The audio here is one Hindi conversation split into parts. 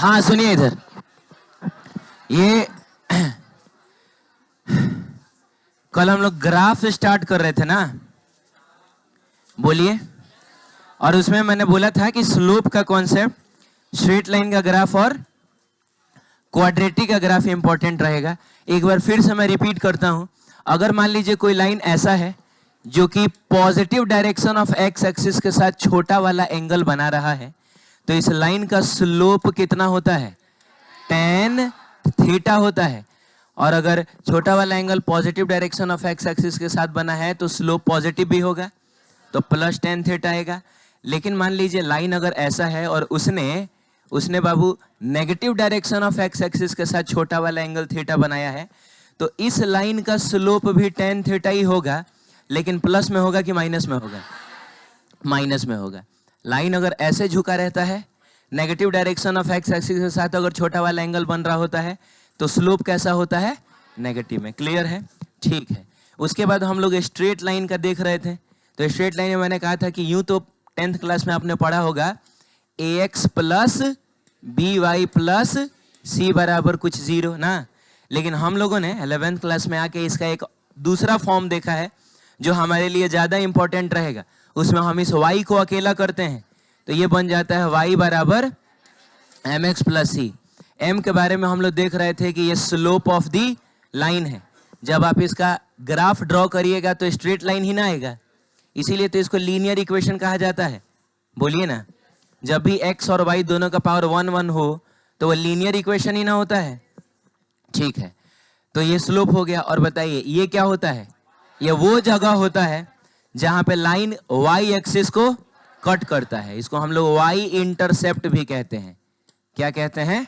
हाँ सुनिए इधर, ये कल हम लोग ग्राफ स्टार्ट कर रहे थे ना, बोलिए। और उसमें मैंने बोला था कि स्लोप का कॉन्सेप्ट, स्ट्रेट लाइन का ग्राफ और क्वाड्रेटिक का ग्राफ इंपॉर्टेंट रहेगा। एक बार फिर से मैं रिपीट करता हूं, अगर मान लीजिए कोई लाइन ऐसा है जो कि positive direction of x axis के साथ छोटा वाला एंगल बना रहा है, तो इस लाइन का स्लोप कितना होता है? tan थीटा होता है। और अगर छोटा वाला angle positive direction of x axis के साथ बना है तो स्लोप पॉजिटिव भी होगा, तो प्लस tan थीटा आएगा। लेकिन मान लीजिए लाइन अगर ऐसा है और उसने बाबू negative direction of x axis के साथ छोटा वाला एंगल थीटा बनाया है, तो इस लाइन का स्लोप भी tan थीटा ही होगा, लेकिन प्लस में होगा कि माइनस में होगा? माइनस में होगा। लाइन अगर ऐसे झुका रहता है, negative direction of x axis के साथ अगर छोटा वाला एंगल बन रहा होता है, तो स्लोप कैसा होता है? नेगेटिव में। क्लियर है? ठीक है। उसके बाद हम लोग स्ट्रेट लाइन का देख रहे थे। तो स्ट्रेट लाइन में मैंने कहा था कि यूं तो 10th क्लास में आपने पढ़ा होगा ax plus by plus c बराबर कुछ 0 ना, लेकिन हम लोगों ने 11th क्लास में आके इसका एक दूसरा फॉर्म देखा है जो हमारे लिए ज्यादा इंपॉर्टेंट रहेगा। उसमें हम इस y को अकेला करते हैं तो ये बन जाता है y बराबर mx प्लस c। m के बारे में हम लोग देख रहे थे कि ये स्लोप ऑफ दी लाइन है। जब आप इसका ग्राफ ड्रॉ करिएगा तो स्ट्रेट लाइन ही ना आएगा, इसीलिए तो इसको लीनियर इक्वेशन कहा जाता है। बोलिए ना, जब भी x और y दोनों का पावर 1 1 हो तो वो लीनियर इक्वेशन ही ना होता है। ठीक है, तो ये स्लोप हो गया। और बताइए ये क्या होता है? ये वो जगह होता है जहां पे लाइन y एक्सिस को कट करता है। इसको हम लोग y इंटरसेप्ट भी कहते हैं। क्या कहते हैं?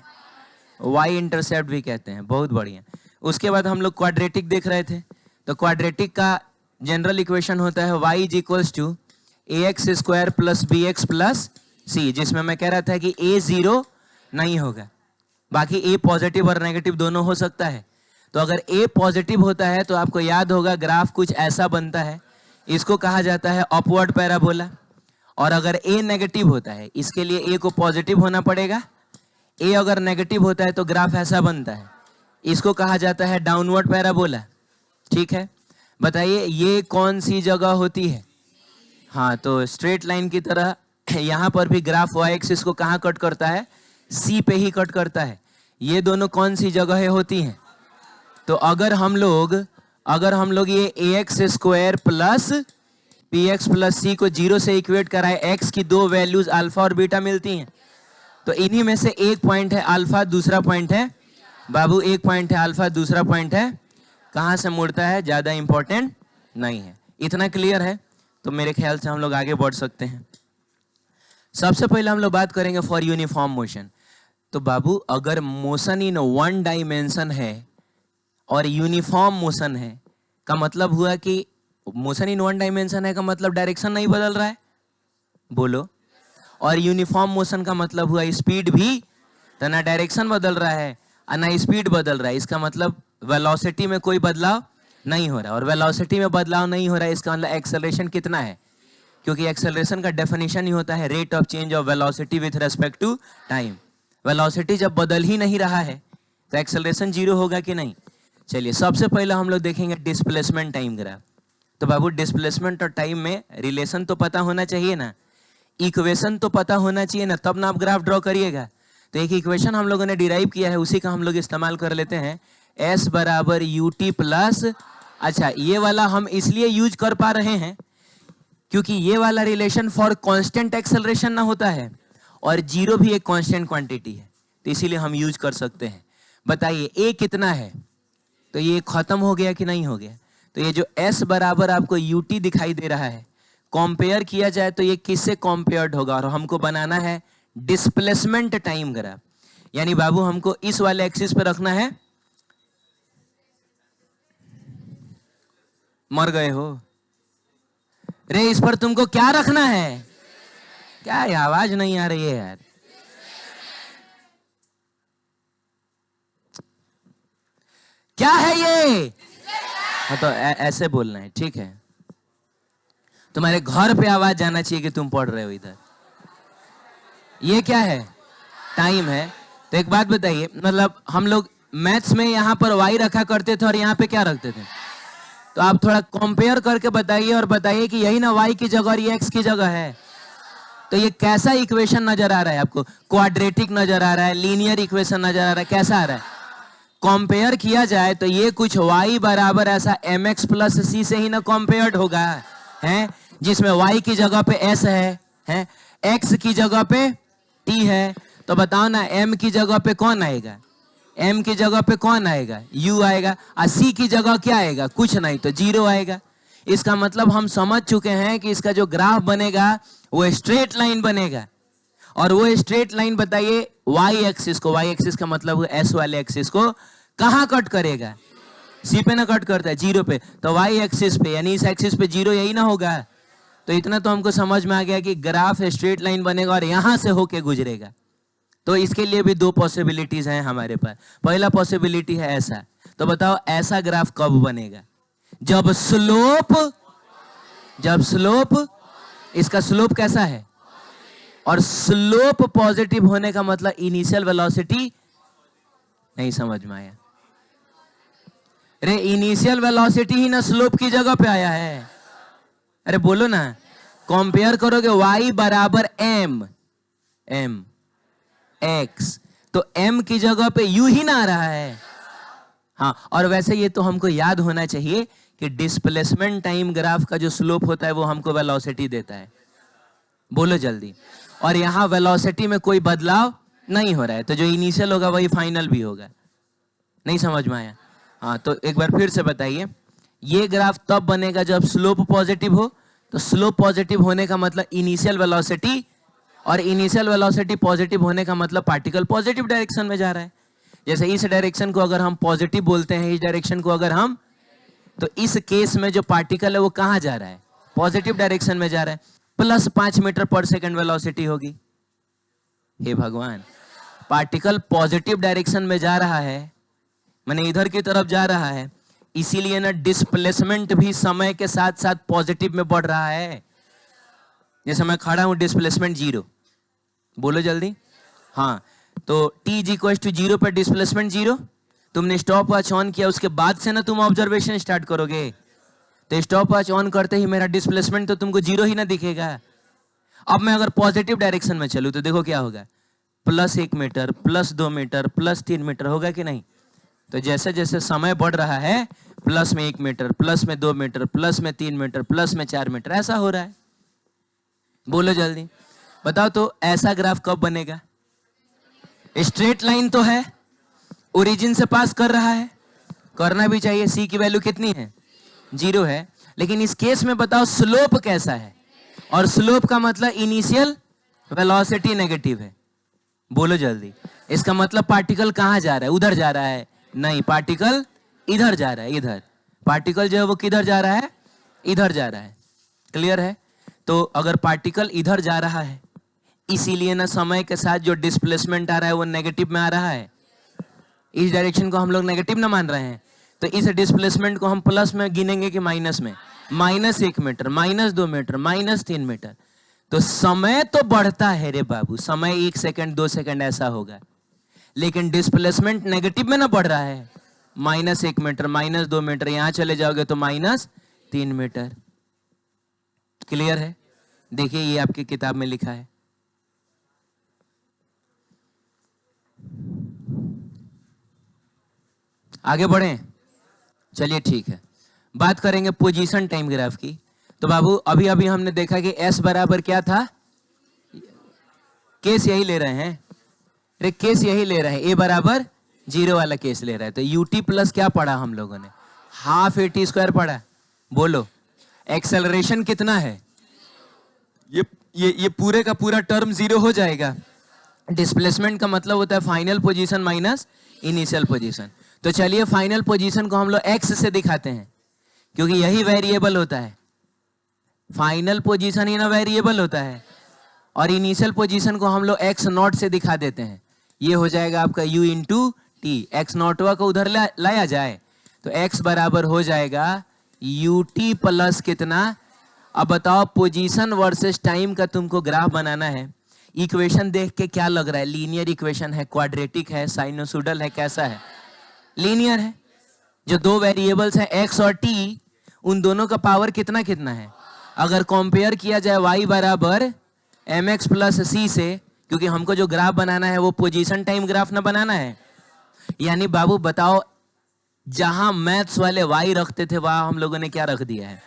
y इंटरसेप्ट भी कहते हैं। बहुत बढ़िया। उसके बाद हम लोग क्वाड्रेटिक देख रहे थे। तो क्वाड्रेटिक का जनरल इक्वेशन होता है y is equals to ax square plus bx plus c, जिसमें मैं कह रहा था कि a 0 नहीं होगा, बाकी a पॉजिटिव और नेगेटिव दोनों हो सकता है। तो अगर a पॉजिटिव होता है तो आपको याद होगा ग्राफ कुछ ऐसा बनता है, इसको कहा जाता है अपवर्ड पैराबोला। और अगर a नेगेटिव होता है, इसके लिए a को पॉजिटिव होना पड़ेगा। a अगर नेगेटिव होता है तो ग्राफ ऐसा बनता है, इसको कहा जाता है डाउनवर्ड पैराबोला। ठीक है, बताइए ये कौन सी जगह होती है? हाँ, तो स्ट्रेट लाइन की तरह यहाँ पर भी ग्राफ y एक्सिस को कहाँ कट करता है? c पे ही कट करता है। ये दोनों कौन सी जगह होती हैं? तो अगर हम लोग ये ax square plus px plus c को 0 से इक्वेट कराए, x की दो वैल्यूज अल्फा और बीटा मिलती हैं, तो इन्हीं में से एक पॉइंट है अल्फा, दूसरा पॉइंट है बाबू, एक पॉइंट है अल्फा, दूसरा पॉइंट है कहां से मुड़ता है? ज्यादा इंपॉर्टेंट नहीं है। इतना क्लियर है? तो मेरे ख्याल से हम लोग आगे बढ़ सकते हैं। सबसे पहले हम लोग बात करेंगे फॉर यूनिफॉर्म मोशन। तो बाबू अगर मोशन इन वन डायमेंशन है और यूनिफॉर्म मोशन है, का मतलब हुआ कि मोशन इन वन डायमेंशन है का मतलब डायरेक्शन नहीं बदल रहा है, बोलो। और यूनिफॉर्म मोशन का मतलब हुआ स्पीड भी तो ना डायरेक्शन बदल रहा है और ना स्पीड बदल रहा है। इसका मतलब वेलोसिटी में कोई बदलाव नहीं हो रहा है। और वेलोसिटी में बदलाव नहीं हो रहा है, इसका मतलब एक्सेलरेशन कितना है? क्योंकि एक्सेलरेशन का डेफिनेशन ही होता है rate of change of velocity with respect to time. Velocity जब बदल ही नहीं रहा है तो एक्सेलरेशन 0 होगा कि नहीं? चलिए, सबसे पहले हम लोग देखेंगे डिस्प्लेसमेंट टाइम ग्राफ। तो बाबू डिस्प्लेसमेंट और टाइम में रिलेशन तो पता होना चाहिए ना, इक्वेशन तो पता होना चाहिए ना, तब ना आप ग्राफ ड्रॉ करिएगा। तो एक इक्वेशन हम लोगों ने डिराइव किया है, उसी का हम लोग इस्तेमाल कर लेते हैं। s बराबर ut प्लस, अच्छा ये वाला हम इसलिए यूज कर पा रहे हैं क्योंकि ये वाला रिलेशन फॉर कांस्टेंट एक्सेलरेशन ना होता है और 0 भी एक कांस्टेंट क्वांटिटी है, तो इसीलिए हम यूज कर सकते हैं। बताइए a कितना है? तो ये खत्म हो गया कि नहीं हो गया? तो ये जो s बराबर आपको ut दिखाई दे रहा है, कंपेयर किया जाए तो ये किससे कंपेयर्ड होगा? और हमको बनाना है डिस्प्लेसमेंट टाइम ग्राफ। यानी बाबू हमको इस वाले एक्सिस पे रखना है। मर गए हो रे? इस पर तुमको क्या रखना है? क्या ये आवाज नहीं आ रही है यार? क्या है ये? हाँ, तो ऐसे बोलना है, ठीक है? तुम्हारे घर पे आवाज जाना चाहिए कि तुम पढ़ रहे हो इधर। ये क्या है? टाइम है। तो एक बात बताइए, मतलब हम लोग मैथ्स में यहाँ पर y रखा करते थे और यहाँ पे क्या रखते थे? तो आप थोड़ा कंपेयर करके बताइए और बताइए कि यही ना y की जगह और ये x की जगह है। तो ये कैसा इक्वेशन नजर आ रहा है आपको? क्वाड्रेटिक नजर आ रहा है, लीनियर इक्वेशन नजर आ रहा है, कैसा आ रहा है? कंपेयर किया जाए तो ये कुछ y बराबर ऐसा mx प्लस c से ही ना कंपेयर्ड होगा, है, जिसमें y की जगह पे s है, x की जगह पे t है। तो बताओ ना, m की जगह पे कौन आएगा? m की जगह पे कौन आएगा? u आएगा। और c की जगह क्या आएगा? कुछ नहीं, तो 0 आएगा। इसका मतलब हम समझ चुके हैं कि इसका जो ग्राफ बनेगा वो स्ट्रेट लाइन बनेगा। और वो स्ट्रेट लाइन बताइए y एक्सिस को, y एक्सिस का मतलब s वाले एक्सिस को कहां कट करेगा? c पे ना कट करता है, 0 पे। तो y एक्सिस पे, यानी इस एक्सिस पे 0 यही ना होगा। तो इतना तो हमको समझ में आ गया कि ग्राफ स्ट्रेट लाइन बनेगा और यहां से होके गुजरेगा। तो इसके लिए भी दो पॉसिबिलिटीज हैं हमारे पास। पहला पॉसिबिलिटी है ऐसा। तो बताओ ऐसा ग्राफ कब बनेगा? जब स्लोप इसका स्लोप कैसा है? और स्लोप पॉजिटिव होने का मतलब इनिशियल वेलोसिटी नहीं समझ में आया? अरे इनिशियल वेलोसिटी ही ना स्लोप की जगह पे आया है। अरे बोलो ना, कंपेयर करोगे y बराबर m x, तो m की जगह पे u ही ना आ रहा है। हाँ, और वैसे ये तो हमको याद होना चाहिए कि डिस्प्लेसमेंट टाइम ग्राफ का जो स्लोप होता है वो हमको वेलोसिटी देता है। बोलो जल्दी। और यहाँ वेलोसिटी में कोई बदलाव नहीं हो रहा है, तो जो इनिशियल होगा वही फाइनल भी होगा। नहीं समझ में आया? हाँ, तो एक बार फिर से बताइए, ये ग्राफ तब बनेगा जब स्लोप पॉजिटिव हो। तो स्लोप पॉजिटिव होने का मतलब इनिशियल वेलोसिटी, और इनिशियल वेलोसिटी पॉजिटिव होने का मतलब पार्टिकल पॉजिटिव डायरेक्शन में जा रहा है। जैसे इस डायरेक्शन को अगर हम पॉजिटिव बोलते हैं, इस डायरेक्शन को अगर हम, तो इस केस में जो पार्टिकल है वो कहां जा रहा है? पॉजिटिव डायरेक्शन में जा रहा है। प्लस 5 मीटर पर सेकंड वेलोसिटी होगी। हे भगवान, पार्टिकल पॉजिटिव डायरेक्शन में जा रहा है, माने इधर की तरफ जा रहा है, इसीलिए ना डिस्प्लेसमेंट भी समय के साथ साथ पॉजिटिव में बढ़ रहा है। जैसे मैं खड़ा हूं, डिस्प्लेसमेंट 0। बोलो जल्दी। हाँ, तो t इज इक्वल टू 0 पर डिस्प्लेसमेंट 0। तुमने स्टॉप वॉच ऑन किया, उसके बाद से ना तुम ऑब्जर्वेशन स्टार्ट करोगे। तो स्टॉप वॉच ऑन करते ही मेरा डिस्प्लेसमेंट तो तुमको 0 ही ना दिखेगा। अब मैं अगर पॉजिटिव डायरेक्शन में चलूं तो देखो क्या होगा? Plus 1 metre, plus 2 metre, plus 3 metre होगा कि नहीं? तो जैसे जैसे समय बढ़ रहा है, प्लस में 1 मीटर, प्लस में 2 मीटर, प्लस में 3 मीटर, प्लस में 4 मीटर, ऐसा हो रहा है। बोलो जल्दी। बताओ तो ऐसा ग्राफ कब बनेगा? स्ट्रेट लाइन तो है, ओरिजिन से पास कर रहा है, करना भी चाहिए। c की वैल्यू कितनी है? 0 है। लेकिन इस केस में बताओ स्लोप कैसा है? और स्लोप का मतलब इनिशियल वेलोसिटी नेगेटिव है। बोलो जल्दी। इसका मतलब पार्टिकल कहां जा रहा है? उधर जा रहा है? नहीं, पार्टिकल इधर जा रहा है, इधर। पार्टिकल जो है वो किधर जा रहा है? इधर जा रहा है। क्लियर है? तो अगर पार्टिकल इधर जा रहा है, इसीलिए ना समय के साथ जो डिस्प्लेसमेंट आ रहा है वो नेगेटिव में आ रहा है। इस डायरेक्शन को हम लोग नेगेटिव ना मान रहे हैं, तो इस डिस्प्लेसमेंट को हम प्लस में गिनेंगे कि माइनस में? Minus 1 metre, minus 2 metre, minus 3 metre. तो समय तो बढ़ता है रे बाबू, समय 1 सेकंड 2 सेकंड ऐसा होगा, लेकिन डिस्प्लेसमेंट नेगेटिव में ना बढ़ रहा है। माइनस 1 मीटर, माइनस 2 मीटर, यहां चले जाओगे तो माइनस 3 मीटर। क्लियर है? देखिए ये आपकी किताब में लिखा है। आगे बढ़े? चलिए ठीक है, बात करेंगे पोजीशन टाइम ग्राफ की। तो बाबू अभी अभी हमने देखा कि s बराबर क्या था? केस यही ले रहे हैं, अरे केस यही ले रहे हैं, a बराबर 0 वाला केस ले रहा है। तो ut प्लस क्या पढ़ा हम लोगों ने? हाफ at स्क्वायर पढ़ा। बोलो एक्सेलरेशन कितना है? ये पूरे का पूरा टर्म 0 हो जाएगा। डिस्प्लेसमेंट का मतलब होता है final position minus initial position. तो चलिए फाइनल पोजीशन को हम लोग x से दिखाते हैं, क्योंकि यही वेरिएबल होता है। फाइनल पोजीशन ही ना वेरिएबल होता है, और इनिशियल पोजीशन को हम लोग x नॉट से दिखा देते हैं। ये हो जाएगा आपका u इंटू टी। एक्स नॉटवा को उधर लाया जाए तो x बराबर हो जाएगा ut प्लस कितना? अब बताओ पोजीशन वर्सेस टाइम का तुमको ग्राफ बनाना है। इक्वेशन देख के क्या लग रहा है? लीनियर इक्वेशन है, क्वाड्रेटिक है, साइनोसोडल है, कैसा है? लीनियर है। जो दो वेरिएबल्स हैं x और t, उन दोनों का पावर कितना कितना है? अगर कंपेयर किया जाए y बराबर mx प्लस c से, क्योंकि हमको जो ग्राफ बनाना है वो पोजीशन टाइम ग्राफ ना बनाना है। यानी बाबू बताओ, जहां मैथ्स वाले y रखते थे वहां हम लोगों ने क्या रख दिया है?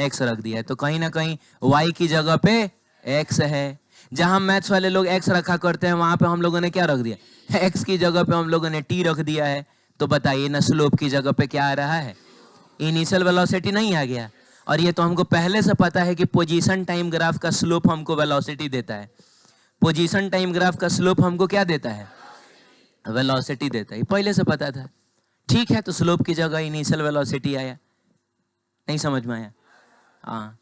x रख दिया है। तो कहीं ना कहीं y की जगह पे x है। जहां मैथ्स वाले लोग x रखा करते हैं वहां पे हम लोगों ने क्या रख दिया? x की जगह पे हम लोगों ने t रख दिया है। तो बताइए ना, स्लोप की जगह पे क्या आ रहा है? इनिशियल वेलोसिटी नहीं आ गया। और ये तो हमको पहले से पता है कि पोजीशन टाइम ग्राफ का स्लोप हमको वेलोसिटी देता है। पोजीशन टाइम ग्राफ का स्लोप हमको क्या देता है? वेलोसिटी देता है, पहले से पता था। ठीक है, तो स्लोप की जगह इनिशियल वेलोसिटी आया। नहीं समझ में आया? हाँ,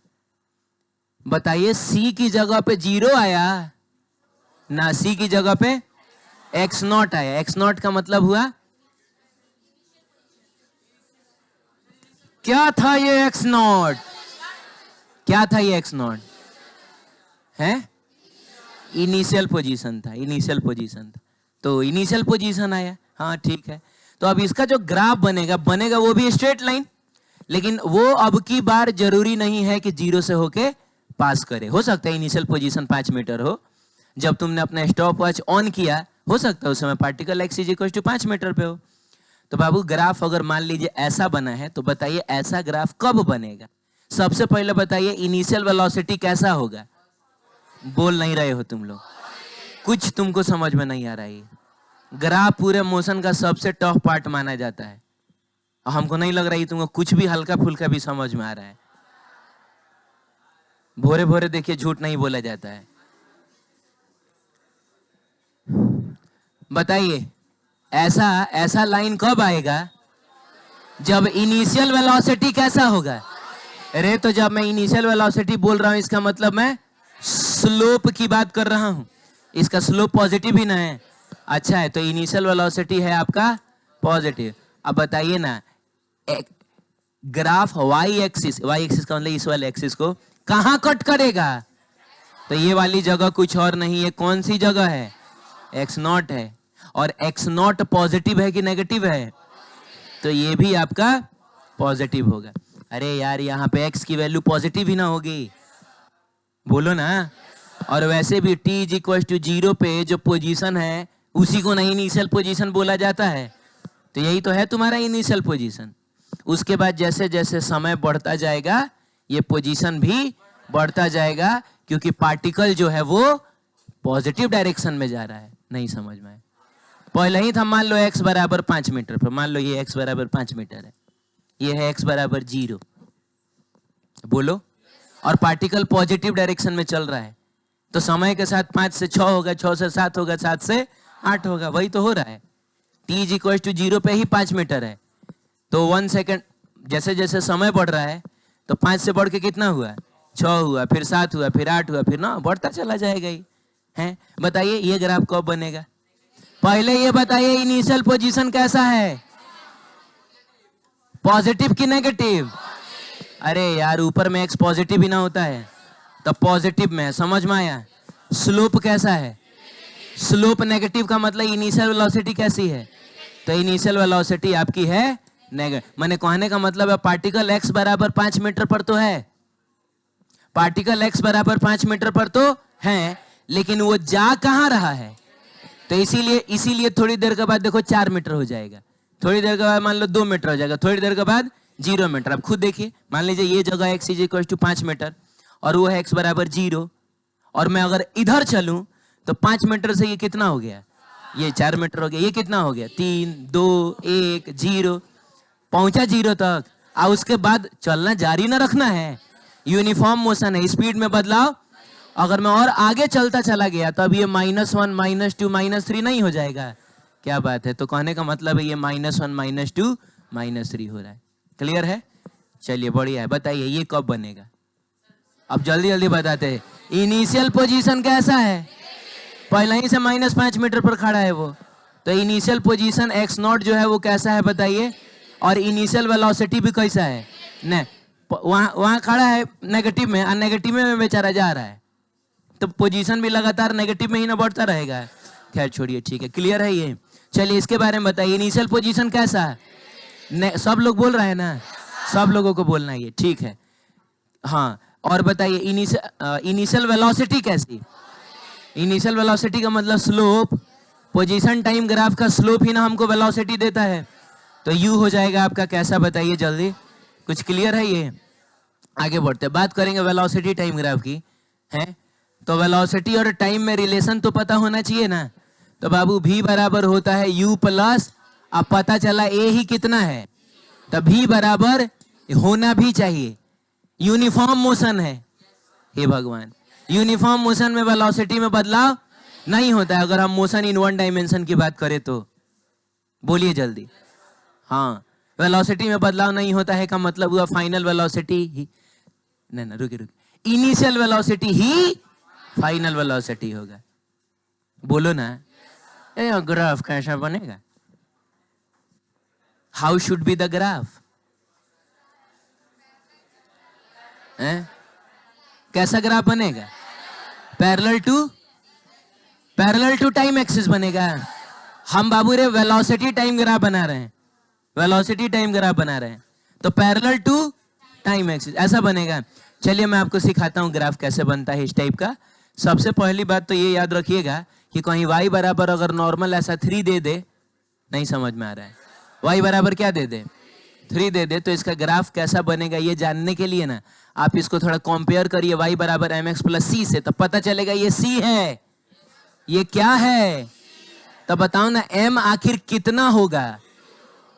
बताइए c की जगह पे 0 आया ना, c की जगह पे x0 आया। x0 का मतलब हुआ क्या था ये x0? क्या था ये x0? है इनिशियल पोजीशन था, इनिशियल पोजीशन था। तो इनिशियल पोजीशन आया। हाँ ठीक है, तो अब इसका जो ग्राफ बनेगा वो भी स्ट्रेट लाइन, लेकिन वो अब की बार जरूरी नहीं है कि 0 से होके पास करे। हो सकता है इनिशियल पोजीशन 5 मीटर हो, जब तुमने अपना स्टॉप वॉच ऑन किया, हो सकता है उस समय पार्टिकल x = 5 मीटर पे हो। तो बाबू ग्राफ अगर मान लीजिए ऐसा बना है, तो बताइए ऐसा ग्राफ कब बनेगा? सबसे पहले बताइए इनिशियल वेलोसिटी कैसा होगा? बोल नहीं रहे हो तुम लोग, कुछ तुमको समझ में नहीं आ रहा है। ग्राफ पूरे मोशन का सबसे टफ पार्ट माना जाता है। हमको नहीं लग रहा है तुमको कुछ भी हल्का फुल्का भी समझ में आ रहा है। भोरे भोरे देखिए, झूठ नहीं बोला जाता है। बताइए ऐसा लाइन कब आएगा? जब इनिशियल वेलोसिटी कैसा होगा? अरे तो जब मैं इनिशियल वेलोसिटी बोल रहा हूं, इसका मतलब मैं स्लोप की बात कर रहा हूं। इसका स्लोप पॉजिटिव ही ना है। अच्छा है, तो इनिशियल वेलोसिटी है आपका पॉजिटिव। अब बताइए ना, ग्राफ y एक्सिस का मतलब इस वाले एक्सिस को कहां कट करेगा? तो ये वाली जगह कुछ और नहीं है। कौन सी जगह है? x0 है। और x0 पॉजिटिव है कि नेगेटिव है? तो ये भी आपका पॉजिटिव होगा। अरे यार, यहाँ पे x की वैल्यू पॉजिटिव ही ना होगी, बोलो ना। और वैसे भी t = 0 पे जो पोजीशन है उसी को नहीं इनिशियल पोजीशन बोला जाता है। तो यही तो है तुम्हारा इनिशियल पोजीशन। उसके बाद जैसे जैसे समय बढ़ता जाएगा ये पोजीशन भी बढ़ता जाएगा, क्योंकि पार्टिकल जो है वो पॉजिटिव डायरेक्शन में जा रहा है। नहीं समझ में? पहले ही था, मान लो x बराबर 5 मीटर पर, मान लो ये x बराबर 5 मीटर है, ये है x बराबर 0, बोलो। और पार्टिकल पॉजिटिव डायरेक्शन में चल रहा है, तो समय के साथ 5 से 6 होगा, 6 से 7 होगा, 7 से 8 होगा। वही तो हो रहा है। t = 0 पे ही 5 मीटर है, तो 1 सेकेंड जैसे जैसे समय बढ़ रहा है, तो 5 से बढ़ के कितना हुआ? 6 हुआ, फिर 7 हुआ, फिर 8 हुआ, फिर 9, बढ़ता चला जाएगा ही है। बताइए ये ग्राफ कब बनेगा? पहले ये बताइए इनिशियल पोजीशन कैसा है? पॉजिटिव कि नेगेटिव? अरे यार, ऊपर में x पॉजिटिव ही ना होता है, तब पॉजिटिव में है। समझ में आया? स्लोप कैसा है? स्लोप नेगेटिव का मतलब इनिशियल वेलोसिटी कैसी है? तो इनिशियल वेलोसिटी आपकी है नेगेटिव। मैंने कहने का मतलब है पार्टिकल x बराबर 5 मीटर पर तो है, पार्टिकल x बराबर 5 मीटर पर तो है, लेकिन वो जा कहां रहा है? तो इसीलिए थोड़ी देर के बाद देखो 4 मीटर हो जाएगा, थोड़ी देर के बाद मान लो 2 मीटर हो जाएगा, थोड़ी देर के बाद 0 मीटर। अब खुद देखिए, मान लीजिए ये जगह x = 5 मीटर और वो है x बराबर 0, और मैं अगर इधर चलूं तो 5 मीटर से ये कितना हो गया? ये 4 मीटर हो गया। ये कितना हो गया? 3, 2, 1, 0, पहुंचा 0 तक। और उसके बाद चलना जारी ना रखना है, यूनिफॉर्म मोशन है, स्पीड में बदलाव। अगर मैं और आगे चलता चला गया तो अब ये -1, -2, -3 नहीं हो जाएगा? क्या बात है। तो कहने का मतलब है ये -1, -2, -3 हो रहा है। क्लियर है? चलिए बढ़िया है। बताइए ये कब बनेगा? अब जल्दी जल्दी बताते हैं। इनिशियल पोजीशन कैसा है? पहले ही से -5 मीटर पर खड़ा है वो, तो इनिशियल पोजीशन x0 जो है वो कैसा है बताइए? और इनिशियल वेलोसिटी भी कैसा है? वहां खड़ा है नेगेटिव में, और नेगेटिव में बेचारा जा रहा है। तो पोजीशन भी लगातार नेगेटिव में ही ना बढ़ता रहेगा। खैर छोड़िए, ठीक है, क्लियर है ये। चलिए इसके बारे में बताइए, इनिशियल पोजीशन कैसा है? सब लोग बोल रहे हैं ना, सब लोगों को बोलना है ये, ठीक है। हाँ, और बताइए इनिशियल वेलोसिटी कैसी? इनिशियल वेलोसिटी का मतलब स्लोप, पोजीशन टाइम ग्राफ का स्लोप ही ना हमको वेलोसिटी देता है, तो यू हो जाएगा आपका। कैसा बताइए जल्दी, कुछ क्लियर है ये? आगे बढ़ते बात करेंगे वेलोसिटी टाइम ग्राफ की, है तो वेलोसिटी और टाइम में रिलेशन तो पता होना चाहिए ना। तो बाबू v बराबर होता है u प्लस, अब पता चला a ही कितना है, तो v बराबर होना भी चाहिए, यूनिफॉर्म मोशन है। हे भगवान, यूनिफॉर्म मोशन में वेलोसिटी में बदलाव नहीं होता है। अगर हम मोशन इन वन डायमेंशन की बात करें तो बोलिए जल्दी। हाँ, वेलोसिटी में बदलाव नहीं होता है का मतलब हुआ फाइनल वेलोसिटी ही, नहीं रुकिए, इनिशियल वेलोसिटी ही फाइनल वेलोसिटी होगा। बोलो ना, ग्राफ कैसा बनेगा? How should be the graph? कैसा ग्राफ बनेगा? पैरेलल टू टाइम एक्सिस बनेगा। हम बाबू रे वेलोसिटी टाइम ग्राफ बना रहे हैं, वेलोसिटी टाइम ग्राफ बना रहे हैं, तो पैरेलल टू टाइम एक्सिस ऐसा बनेगा। चलिए मैं आपको सिखाता हूं ग्राफ कैसे बनता है इस टाइप का। सबसे पहली बात तो ये याद रखिएगा कि कहीं y बराबर अगर नॉर्मल ऐसा 3 दे दे, नहीं समझ में आ रहा है, y बराबर क्या दे दे? 3 दे दे, तो इसका ग्राफ कैसा बनेगा ये जानने के लिए ना आप इसको थोड़ा कंपेयर करिए y बराबर mx प्लस c से, तब पता चलेगा ये c है, ये क्या है। तब बताओ ना m आखिर कितना होगा?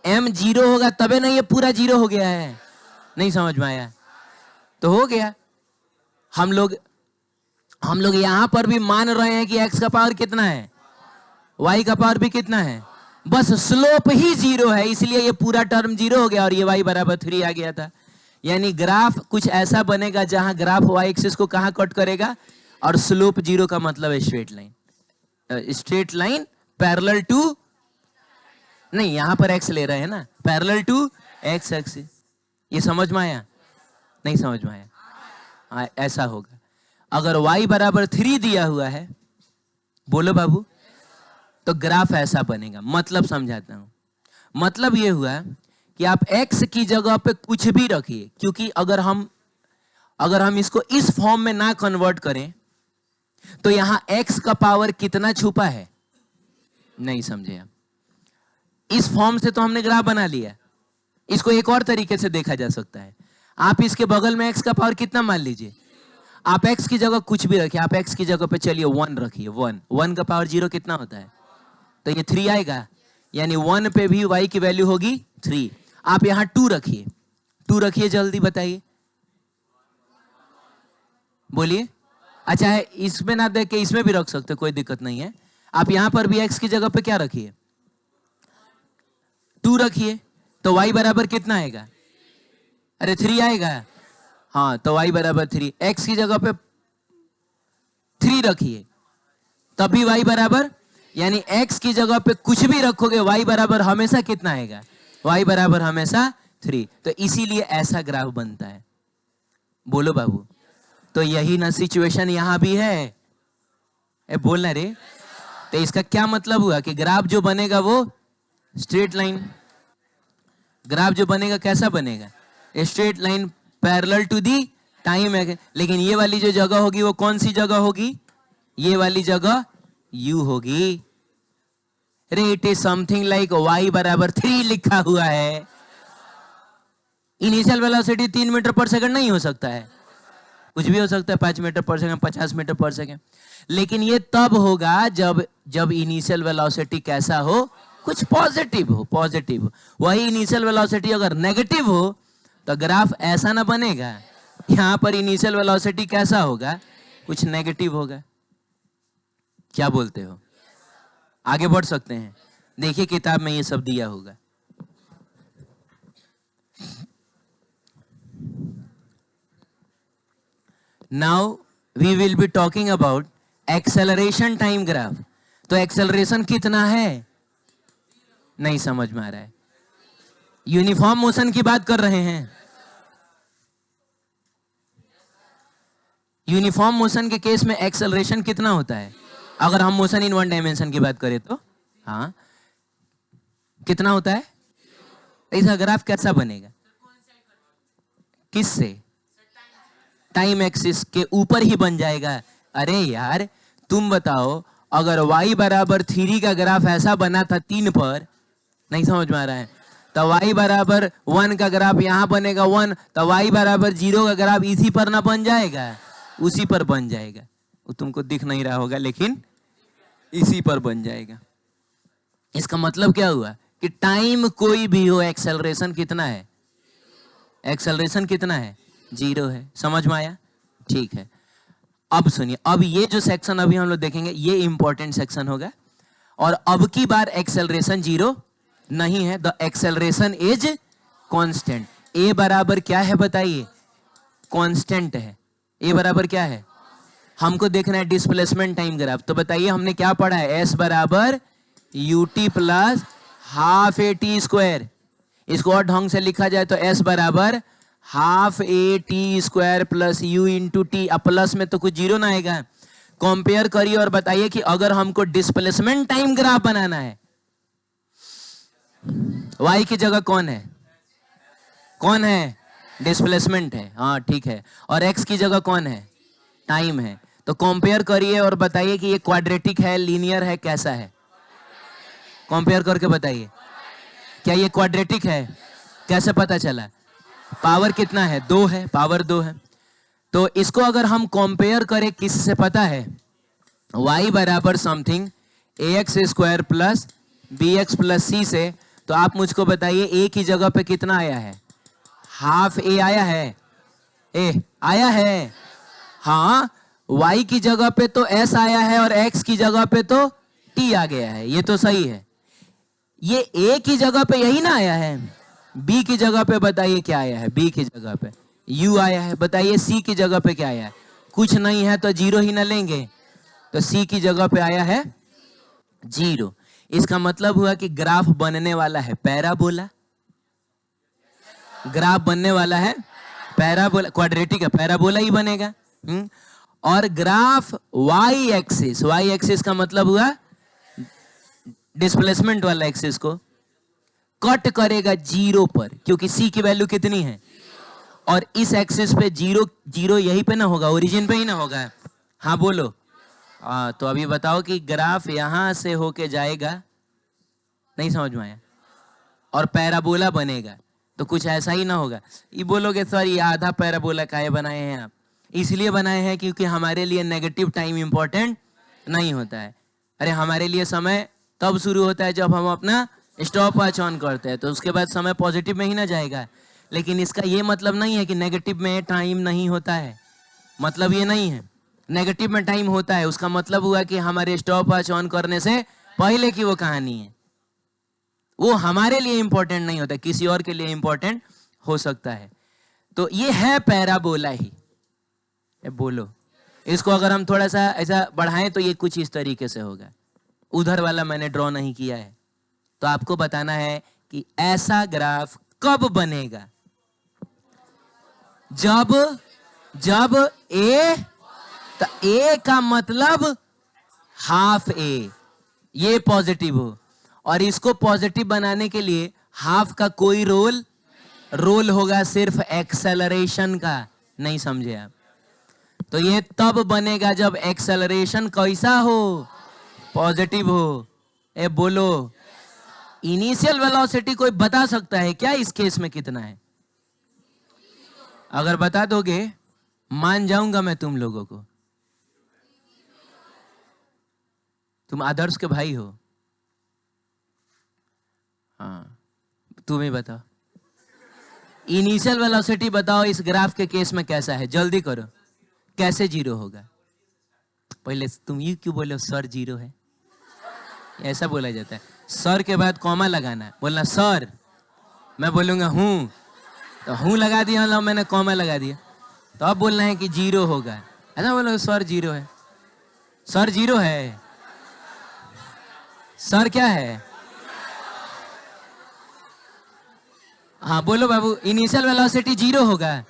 m 0 होगा तबे ना ये पूरा 0 हो गया है, नहीं समझ में आया? तो हो गया। हम लोग यहां पर भी मान रहे हैं कि x का पावर कितना है, y का पावर भी कितना है, बस स्लोप ही 0 है, इसलिए ये पूरा टर्म 0 हो गया और ये y बराबर 3 आ गया था। यानी ग्राफ कुछ ऐसा बनेगा जहां ग्राफ y एक्सिस को कहां कट करेगा और स्लोप 0 का मतलब है straight line. Straight line parallel to, नहीं यहां पर x ले रहे हैं ना, पैरेलल टू x एक्सिस। ये समझ में आया? नहीं समझ में आया? ऐसा होगा। अगर y बराबर 3 दिया हुआ है, बोलो बाबू, तो ग्राफ ऐसा बनेगा। मतलब समझाता हूं। मतलब ये हुआ कि आप x की जगह पे कुछ भी रखिए, क्योंकि अगर हम इसको इस फॉर्म में ना कन्वर्ट करें तो यहां x का पावर कितना छुपा है, नहीं समझे आप? इस फॉर्म से तो हमने ग्राफ बना लिया, इसको एक और तरीके से देखा जा सकता है। आप इसके बगल में x का पावर कितना मान लीजिए, आप x की जगह कुछ भी रखिए, आप x की जगह पे चलिए 1 रखिए, 1 का पावर 0 कितना होता है, तो ये 3 आएगा, यानी 1 पे भी y की वैल्यू होगी 3। आप यहां 2 रखिए, 2 रखिए जल्दी बताइए, बोलिए। अच्छा है, इसमें ना देख के इसमें भी रख सकते, कोई दिक्कत नहीं है। आप यहां पर भी x की जगह पे क्या रखिए, 2 रखिए, तो y बराबर कितना आएगा, अरे 3 आएगा। हाँ, तो y बराबर 3, x की जगह पे 3 रखिए, तब भी y बराबर, यानी x की जगह पे कुछ भी रखोगे y बराबर हमेशा कितना आएगा, y बराबर हमेशा 3। तो इसीलिए ऐसा ग्राफ बनता है। बोलो बाबू, तो यही ना सिचुएशन यहां भी है, बोलना रे। तो इसका क्या मतलब हुआ कि ग्राफ जो बनेगा वो स्ट्रेट लाइन, ग्राफ जो बनेगा कैसा बनेगा, straight line parallel to the time है। लेकिन ये वाली जो जगह होगी वो कौन सी जगह होगी, ये वाली जगह u होगी। अरे it is something like y बराबर 3 लिखा हुआ है। इनिशियल वेलोसिटी 3 मीटर पर सेकंड नहीं हो सकता है, कुछ भी हो सकता है, 5 मीटर पर सेकंड, 50 मीटर पर सेकंड। लेकिन ये तब होगा जब इनिशियल वेलोसिटी कैसा हो, कुछ पॉजिटिव हो। वही इनिशियल वेलोसिटी अगर नेगेटिव हो तो ग्राफ ऐसा ना बनेगा। यहां पर इनिशियल वेलोसिटी कैसा होगा, कुछ नेगेटिव होगा। क्या बोलते हो? आगे बढ़ सकते हैं, देखिए किताब में ये सब दिया होगा। Now we will be talking about acceleration time graph. तो एक्सेलरेशन कितना है, नहीं समझ में आ रहा है? यूनिफॉर्म मोशन की बात कर रहे हैं। यूनिफॉर्म मोशन के केस में एक्सेलरेशन कितना होता है? अगर हम मोशन इन वन डायमेंशन की बात करें तो हाँ कितना होता है? इसका ग्राफ कैसा बनेगा? किससे? टाइम एक्सिस के ऊपर ही बन जाएगा। अरे यार तुम बताओ, अगर y बराबर 3 का ग्राफ ऐसा बना था 3 पर, नहीं समझ में आ रहा है, तो y बराबर 1 का ग्राफ यहाँ बनेगा 1, तो y बराबर 0 का ग्राफ इसी पर ना बन जाएगा? उसी पर बन जाएगा। वो तुमको दिख नहीं रहा होगा लेकिन इसी पर बन जाएगा। इसका मतलब क्या हुआ कि टाइम कोई भी हो, एक्सेलरेशन कितना है? एक्सेलरेशन कितना है? 0 है। समझ में आया? ठीक है। अब सुनिए, अब ये जो सेक्शन अभी हम लोग देखेंगे ये इंपॉर्टेंट सेक्शन होगा। और अब की बार एक्सेलरेशन 0 नहीं है, द एक्सेलरेशन इज कांस्टेंट। ए बराबर क्या है बताइए? कांस्टेंट है। ए बराबर क्या है? हमको देखना है डिस्प्लेसमेंट टाइम ग्राफ। तो बताइए हमने क्या पढ़ा है? एस बराबर UT plus half A T square. इसको और ढंग से लिखा जाए तो एस बराबर half A T square plus u into T. अब प्लस में तो कुछ 0 ना आएगा। कंपेयर करिए और बताइए कि अगर हमको डिस्प्लेसमेंट टाइम ग्राफ बनाना है, y की जगह कौन है? कौन है? डिस्प्लेसमेंट है। हाँ ठीक है। और x की जगह कौन है? टाइम है। तो कंपेयर करिए और बताइए कि ये क्वाड्रेटिक है, लीनियर है, कैसा है? कंपेयर करके बताइए। क्या ये क्वाड्रेटिक है? कैसे पता चला? पावर कितना है? 2 है, पावर 2 है। तो इसको अगर हम कंपेयर करें किससे पता है? y बराबर something ax square plus bx plus c से। तो आप मुझको बताइए a की जगह पे कितना आया है? हाफ a आया है? a आया है? हाँ। y की जगह पे तो s आया है और x की जगह पे तो t आ गया है। ये तो सही है। ये a की जगह पे यही ना आया है? b की जगह पे बताइए क्या आया है? b की जगह पे u आया है। बताइए c की जगह पे क्या आया है? कुछ नहीं है तो 0 ही ना लेंगे। तो c की जगह पे आया है 0। इसका मतलब हुआ कि ग्राफ बनने वाला है पैराबोला। ग्राफ बनने वाला है पैराबोला। क्वाड्रेटिक है, पैराबोला ही बनेगा। और ग्राफ y एक्सिस का मतलब हुआ डिस्प्लेसमेंट वाला एक्सिस को कट करेगा 0 पर, क्योंकि c की वैल्यू कितनी है? और इस एक्सिस पे 0 यहीं पे ना होगा, ओरिजिन पे ही ना होगा। हाँ बोलो। तो अभी बताओ कि ग्राफ यहां से होके जाएगा, नहीं समझ में आया, और पैराबोला बनेगा। तो कुछ ऐसा ही ना होगा। ये बोलोगे सर ये आधा पैराबोला काहे बनाए हैं आप? इसलिए बनाए हैं क्योंकि हमारे लिए नेगेटिव टाइम इंपॉर्टेंट नहीं होता है। अरे हमारे लिए समय तब शुरू होता है जब हम अपना स्टॉप वॉच ऑन करते हैं, तो उसके बाद समय पॉजिटिव में ही ना जाएगा। लेकिन इसका ये मतलब नहीं है कि नेगेटिव में टाइम नहीं होता है। मतलब ये नहीं है। नेगेटिव में टाइम होता है, उसका मतलब हुआ कि हमारे स्टॉप वॉच ऑन करने से पहले की वो कहानी है। वो हमारे लिए इंपॉर्टेंट नहीं होता, किसी और के लिए इंपॉर्टेंट हो सकता है। तो ये है पैराबोला ही। बोलो, इसको अगर हम थोड़ा सा ऐसा बढ़ाएं तो ये कुछ इस तरीके से होगा। उधर वाला मैंने ड्रॉ नहीं किया है। तो आपको बताना है कि ऐसा ग्राफ कब बनेगा? जब a, तो a का मतलब हाफ a, ये पॉजिटिव हो। और इसको पॉजिटिव बनाने के लिए हाफ का कोई रोल होगा, सिर्फ एक्सेलरेशन का। नहीं समझे आप? तो ये तब बनेगा जब एक्सेलरेशन कैसा हो? पॉजिटिव हो। ए बोलो, इनिशियल वेलोसिटी कोई बता सकता है क्या इस केस में कितना है? अगर बता दोगे मान जाऊंगा मैं तुम लोगों को। तुम आदर्श के भाई हो। हाँ तुम ही बताओ, इनिशियल वेलोसिटी बताओ इस ग्राफ के केस में कैसा है? जल्दी करो। कैसे 0 होगा? पहले तुम ये क्यों बोले सर 0 है? ऐसा बोला जाता है। सर के बाद कॉमा लगाना, बोलना सर। मैं बोलूंगा हूं, तो हूं लगा दिया, लो मैंने कॉमा लगा दिया। तो अब बोलना है कि 0 होगा। ऐसा बोलो सर 0 है। सर 0 है। सर क्या है? हाँ बोलो बाबू, इनिशियल वेलोसिटी 0 होगा।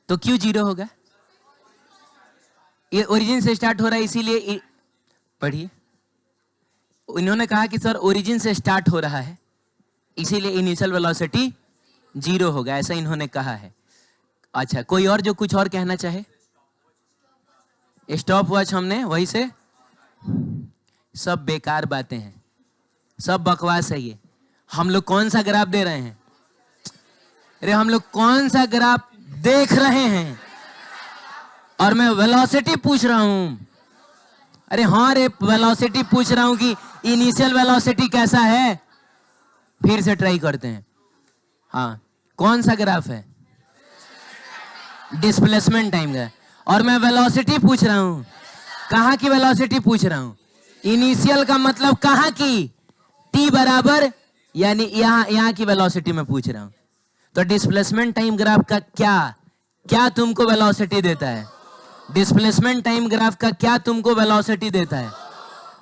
तो क्यों 0 होगा? ये ओरिजिन से स्टार्ट हो रहा है, इसीलिए पढ़िए। इन्होंने कहा कि सर ओरिजिन से स्टार्ट हो रहा है इसीलिए इनिशियल वेलोसिटी 0 होगा, ऐसा इन्होंने कहा है। अच्छा, कोई और जो कुछ और कहना चाहे? स्टॉप वॉच हमने वही से, सब बेकार बातें हैं, सब बकवास है ये। हम लोग कौन सा ग्राफ दे रहे हैं? अरे हम लोग कौन सा ग्राफ देख रहे हैं? और मैं वेलोसिटी पूछ रहा हूं। अरे हाँ रे, वेलोसिटी पूछ रहा हूं कि इनिशियल वेलोसिटी कैसा है। फिर से ट्राई करते हैं। हाँ, कौन सा ग्राफ है? डिस्प्लेसमेंट टाइम का। और मैं वेलोसिटी पूछ रहा हूं। कहां की वेलोसिटी पूछ रहा हूं? इनिशियल का मतलब कहां की? t बराबर, यानी यहां की वेलोसिटी में पूछ रहा हूं। तो डिस्प्लेसमेंट टाइम ग्राफ का क्या तुमको वेलोसिटी देता है? डिस्प्लेसमेंट टाइम ग्राफ का क्या तुमको वेलोसिटी देता है?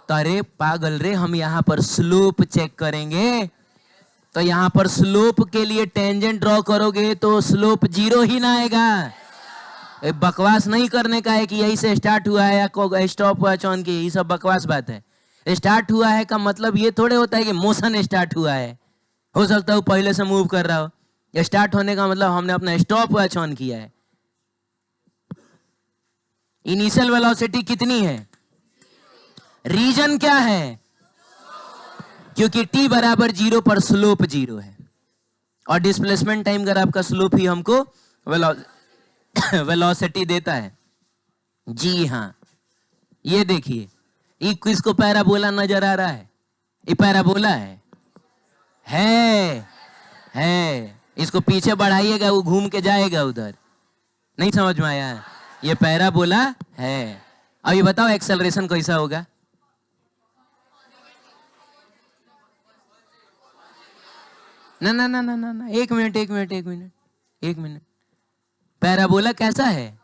तो अरे पागल रे, हम यहां पर स्लोप चेक करेंगे। तो यहां पर स्लोप के लिए टेंजेंट ड्रॉ करोगे तो स्लोप 0 ही ना आएगा। बकवास नहीं करने का है कि यही से स्टार्ट हुआ है या स्टॉप हुआ चौन की, ये सब बकवास बात है। स्टार्ट हुआ है का मतलब ये थोड़े होता है कि मोशन स्टार्ट हुआ है। हो सकता है वो पहले से मूव कर रहा हो। स्टार्ट होने का मतलब हमने अपना स्टॉप हुआ चौन किया है। इनिशियल वेलोसिटी कितनी है? रीजन क्या है? क्योंकि t बराबर 0 पर स्लोप 0 है और डिस्प्लेसमेंट टाइम ग्राफ का स्लोप ही हमको वेलोसिटी देता है। जी हाँ, ये देखिए, ये किसको पैराबोला नजर आ रहा है? ये पैराबोला है। इसको पीछे बढ़ाइएगा, वो घूम के जाएगा उधर। नहीं समझ में आया? ये पैराबोला है। अब ये बताओ एक्सेलरेशन कैसा होगा? ना, एक मिनट। पैराबोला कैसा है?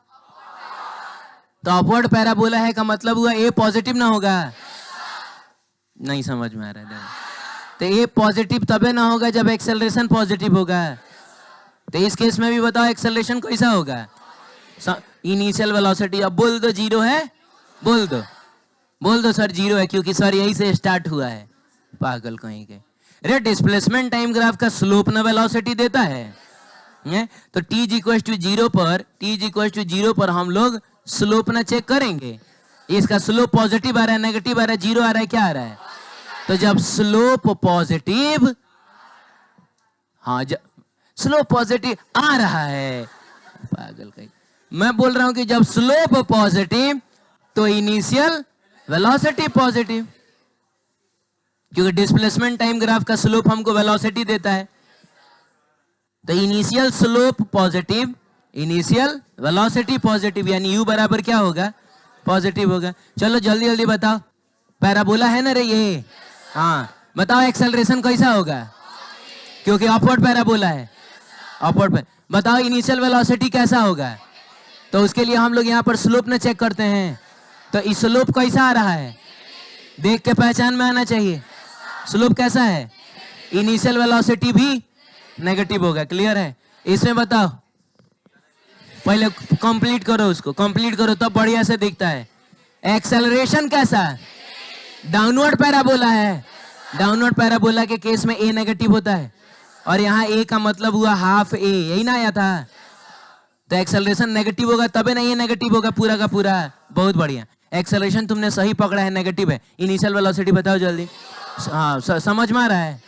तो अपवर्ड पैराबोला है का मतलब हुआ ए पॉजिटिव ना होगा? नहीं समझ में आ रहा है। तो ए पॉजिटिव तबे ना होगा जब एक्सेलरेशन पॉजिटिव होगा। तो इस केस में भी बताओ एक्सेलरेशन कैसा होगा? इनिशियल वेलोसिटी, अब बोल दो 0 है, बोल दो सर 0 है, क्योंकि सर यही से स्टार्ट हुआ है। पागल कहीं के। अरे डिस्प्लेसमेंट टाइम ग्राफ का स्लोप ना वेलोसिटी देता है। तो t = 0 पर हम लोग स्लोप ना चेक करेंगे। इसका स्लोप पॉजिटिव आ रहा है, नेगेटिव आ रहा है, 0 आ रहा है, क्या आ रहा है? तो जब स्लोप पॉजिटिव, हाँ स्लोप पॉजिटिव आ रहा है, पागल कहीं। मैं बोल रहा हूं कि जब स्लोप पॉजिटिव तो इनिशियल वेलोसिटी पॉजिटिव, क्योंकि डिस्प्लेसमेंट टाइम ग्राफ का स्लोप हमको वेलोसिटी देता है। तो initial slope positive, initial velocity positive, यानी u बराबर क्या होगा? पॉजिटिव होगा। चलो जल्दी बताओ, पैराबोला है ना रे ये? हाँ, बताओ एक्सेलरेशन कैसा होगा? क्योंकि अपवर्ड पैराबोला है, अपवर्ड पे। बताओ इनिशियल वेलोसिटी कैसा होगा? तो उसके लिए हम लोग यहाँ पर स्लोप न चेक करते हैं। तो इस स्लोप कैसा आ रहा है? देख के पहचान में आना चाहिए। स्लोप कैसा है? इनिशियल वेलोसिटी भी नेगेटिव होगा। क्लियर है? इसमें बताओ, पहले कंप्लीट करो, उसको कंप्लीट करो तब बढ़िया से दिखता है। एक्सेलरेशन कैसा? डाउनवर्ड पैराबोला है। डाउनवर्ड पैराबोला के केस में ए नेगेटिव होता है और यहाँ ए का मतलब हुआ हाफ ए, यही ना आया था? तो एक्सेलरेशन नेगेटिव होगा तबे ना ये नेगेटिव होगा पूरा का पूरा। बहुत बढ़िया, एक्सेलरेशन तुमने सही पकड़ा है, नेगेटिव है। इनिशियल वेलोसिटी बताओ जल्दी। हाँ, समझ में आ रहा है?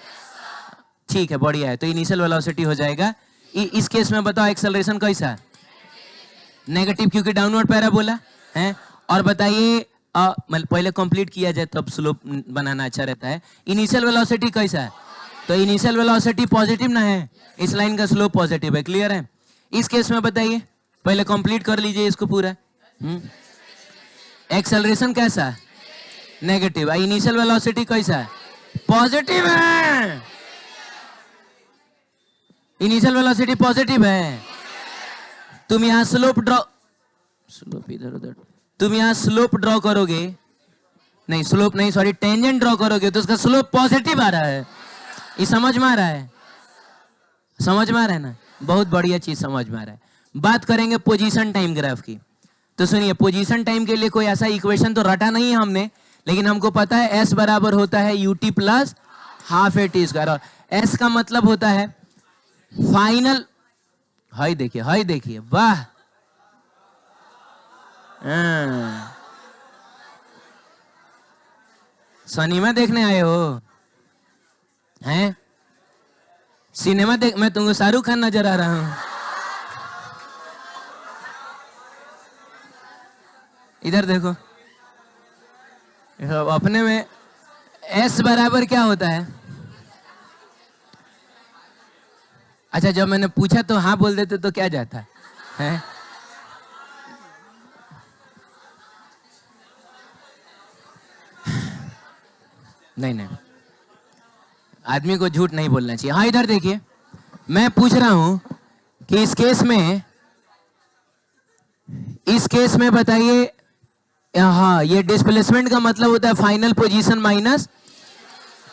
ठीक है, बढ़िया है। तो इनिशियल वेलोसिटी हो जाएगा। इस केस में बताओ एक्सेलरेशन कैसा? नेगेटिव, क्योंकि डाउनवर्ड पैराबोला है। और बताइए, पहले कंप्लीट किया जाए तब स्लोप बनाना अच्छा रहता है। इनिशियल वेलोसिटी कैसा है? तो इनिशियल वेलोसिटी पॉजिटिव ना है, इस लाइन का स्लोप पॉजिटिव है। क्लियर है? इस केस में बताइए, पहले कंप्लीट कर लीजिए इसको पूरा। एक्सेलरेशन कैसा? नेगेटिव। इनिशियल वेलोसिटी कैसा है? पॉजिटिव है। इनिशियल वेलोसिटी पॉजिटिव है। तुम यहां स्लोप इधर उधर, तुम यहां स्लोप ड्रॉ करोगे, नहीं स्लोप नहीं, सॉरी, टेंजेंट ड्रॉ करोगे तो उसका स्लोप पॉजिटिव आ रहा है। ये समझ में आ रहा है? समझ में आ रहा है ना? बहुत बढ़िया चीज समझ में आ रहा है। बात करेंगे पोजीशन टाइम ग्राफ की। तो सुनिए, पोजीशन टाइम के लिए कोई ऐसा इक्वेशन तो रटा नहीं है हमने, लेकिन हमको पता है s बराबर होता है ut plus half A T square, और s का मतलब होता है फाइनल। हाय देखिए वाह, सिनेमा देखने आए हो हैं? सिनेमा देख, मैं तुमको शाहरुख खान नजर आ रहा हूं। इधर देखो, अपने में s बराबर क्या होता है? अच्छा, जब मैंने पूछा तो हाँ बोल देते तो क्या जाता है? नहीं, आदमी को झूठ नहीं बोलना चाहिए। हाँ, इधर देखिए, मैं पूछ रहा हूं कि इस केस में बताइए, हाँ, ये डिस्प्लेसमेंट का मतलब होता है फाइनल पोजीशन माइनस,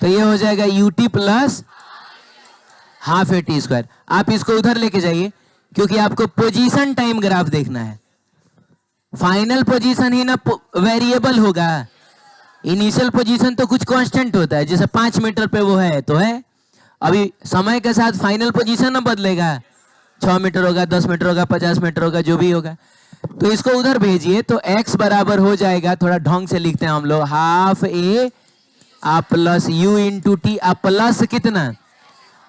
तो ये हो जाएगा ut plus half A T square. आप इसको उधर लेके जाइए, क्योंकि आपको पोजीशन टाइम ग्राफ देखना है। फाइनल पोजीशन ही ना वेरिएबल होगा, इनिशियल पोजीशन तो कुछ कांस्टेंट होता है, जैसे 5 मीटर पे वो है तो है। अभी समय के साथ फाइनल पोजीशन ना बदलेगा, 6 मीटर होगा, 10 मीटर होगा, 50 मीटर होगा, जो भी होगा। तो इसको उधर भेजिए, तो x बराबर हो जाएगा, थोड़ा ढंग से लिखते हैं हम लोग, हाफ ए आ प्लस यू इंटू टी, आ प्लस कितना।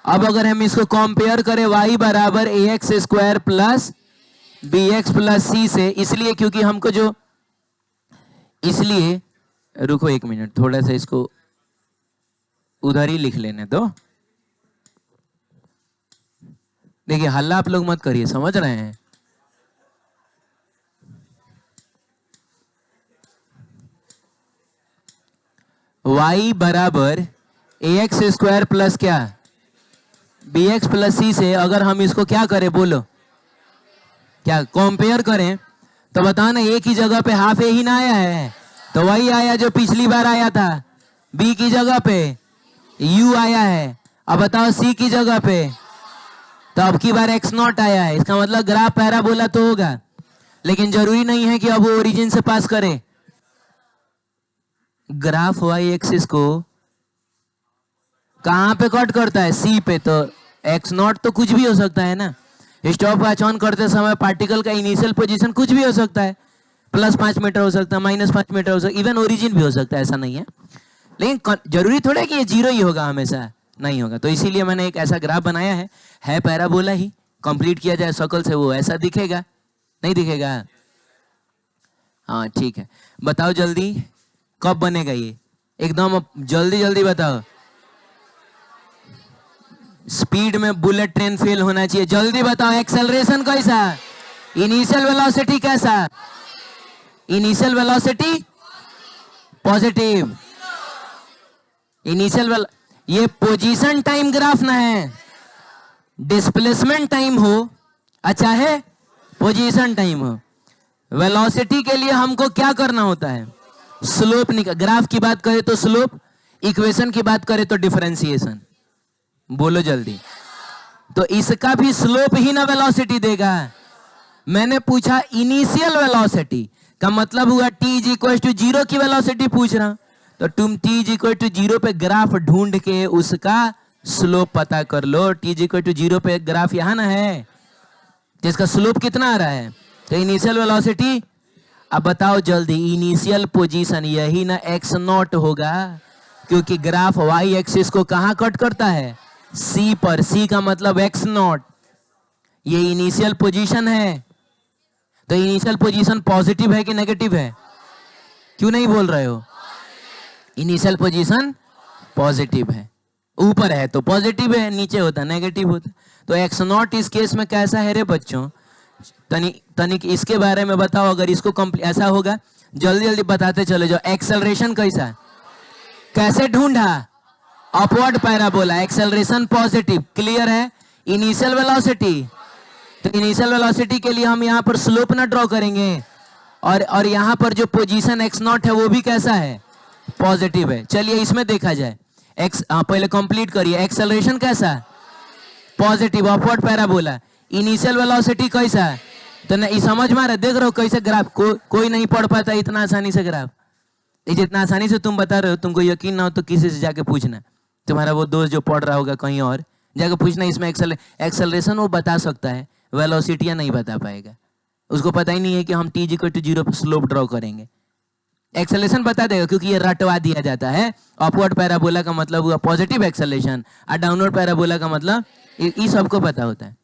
अब अगर हम इसको कंपेयर करें y बराबर a x square plus b x plus c से, इसलिए क्योंकि हमको जो, इसलिए रुको एक मिनट, थोड़ा सा इसको उधर ही लिख लेने दो। देखिए, हल्ला आप लोग मत करिए, समझ रहे हैं? y बराबर ए एक्स स्क्वायर प्लस क्या बी एक्स प्लस सी से अगर हम इसको क्या करें, बोलो क्या कंपेयर करें, तो बताओ ना, एक ही जगह पे हाफ ए ही ना आया है, तो वही आया जो पिछली बार आया था। b की जगह पे u आया है, अब बताओ c की जगह पे, तो अब की बार x नॉट आया है। इसका मतलब ग्राफ पैराबोला तो होगा, लेकिन जरूरी नहीं है कि अब वो ओरिजिन से पास करे। ग्राफ y एक्सिस को कहां पे कट करता है? c पे, तो x नॉट तो कुछ भी हो सकता है ना। स्टॉप वॉच ऑन करते समय पार्टिकल का इनिशियल पोजीशन कुछ भी हो सकता है, +5 मीटर हो सकता है, -5 मीटर हो सकता है, इवन ओरिजिन भी हो सकता है, ऐसा नहीं है। लेकिन जरूरी थोड़ा कि ये 0 ही होगा, हमेशा नहीं होगा। तो इसीलिए मैंने एक ऐसा ग्राफ बनाया है पैराबोला ही, कंप्लीट किया जाए शक्ल से वो ऐसा दिखेगा, नहीं दिखेगा? हाँ ठीक है, बताओ जल्दी कब बनेगा ये, एकदम जल्दी बताओ। स्पीड में बुलेट ट्रेन फेल होना चाहिए, जल्दी बताओ। एक्सेलरेशन कैसा, इनिशियल वेलोसिटी कैसा? इनिशियल वेलोसिटी पॉजिटिव, इनिशियल ये पोजीशन टाइम ग्राफ ना है, डिस्प्लेसमेंट टाइम हो अच्छा है, पोजीशन टाइम हो। वेलोसिटी के लिए हमको क्या करना होता है? स्लोप निकाल। ग्राफ की बात करें तो स्लोप, इक्वेशन की बात करें तो डिफरेंशिएशन। बोलो जल्दी। तो इसका भी स्लोप ही ना वेलोसिटी देगा। मैंने पूछा इनिशियल वेलोसिटी का मतलब हुआ t इज इक्वल टू 0 की वेलोसिटी पूछ रहा, तो तुम t इज इक्वल टू 0 पे ग्राफ ढूंढ के उसका स्लोप पता कर लो। t इज इक्वल टू 0 पे ग्राफ यहां ना है, जिसका स्लोप कितना आ रहा है, तो इनिशियल वेलोसिटी। अब बताओ जल्दी, इनिशियल पोजीशन यही ना x नॉट होगा, क्योंकि ग्राफ y एक्सिस को कहां कट करता है? c पर। c का मतलब x नॉट, ये इनिशियल पोजीशन है। तो इनिशियल पोजीशन पॉजिटिव है कि नेगेटिव है? क्यों नहीं बोल रहे हो? इनिशियल पोजीशन पॉजिटिव है, ऊपर है तो पॉजिटिव है, नीचे होता नेगेटिव होता। तो x नॉट इस केस में कैसा है रे बच्चों? तनिक इसके बारे में बताओ। अगर इसको ऐसा होगा, जल्दी बताते चले जाओ। एक्सेलरेशन कैसा, कैसे ढूंढा? Upward parabola, acceleration positive, clear है। इनिशियल वेलोसिटी, तो इनिशियल वेलोसिटी के लिए हम यहाँ पर स्लोप ना ड्रॉ करेंगे, और यहाँ पर जो पोजीशन x नॉट है वो भी कैसा है? पॉजिटिव है। चलिए इसमें देखा जाए। पहले कंप्लीट करिए। एक्सेलरेशन कैसा? Positive, upward parabola. Initial velocity कैसा? तो नहीं समझ में आ रहा है? देख रहे हो कैसे ग्राफ कोई नहीं पढ़ पाता इतना आसानी से ग्राफ। जितना आसानी से तुम बता रहे हो, तुमको यकीन ना हो तो किसी से जाके पूछना, तुम्हारा वो दोस्त जो पढ़ रहा होगा कहीं और, जाके पूछना इसमें एक्सेलरेशन वो बता सकता है, वेलोसिटी नहीं बता पाएगा। उसको पता ही नहीं है कि हम t = 0 पर स्लोप ड्रॉ करेंगे। एक्सेलरेशन बता देगा क्योंकि ये रटवा दिया जाता है। अपवर्ड पैराबोला का मतलब हुआ पॉजिटिव एक्सेलरेशन और डाउनवर्ड पैराबोला का मतलब ये सबको पता होता है।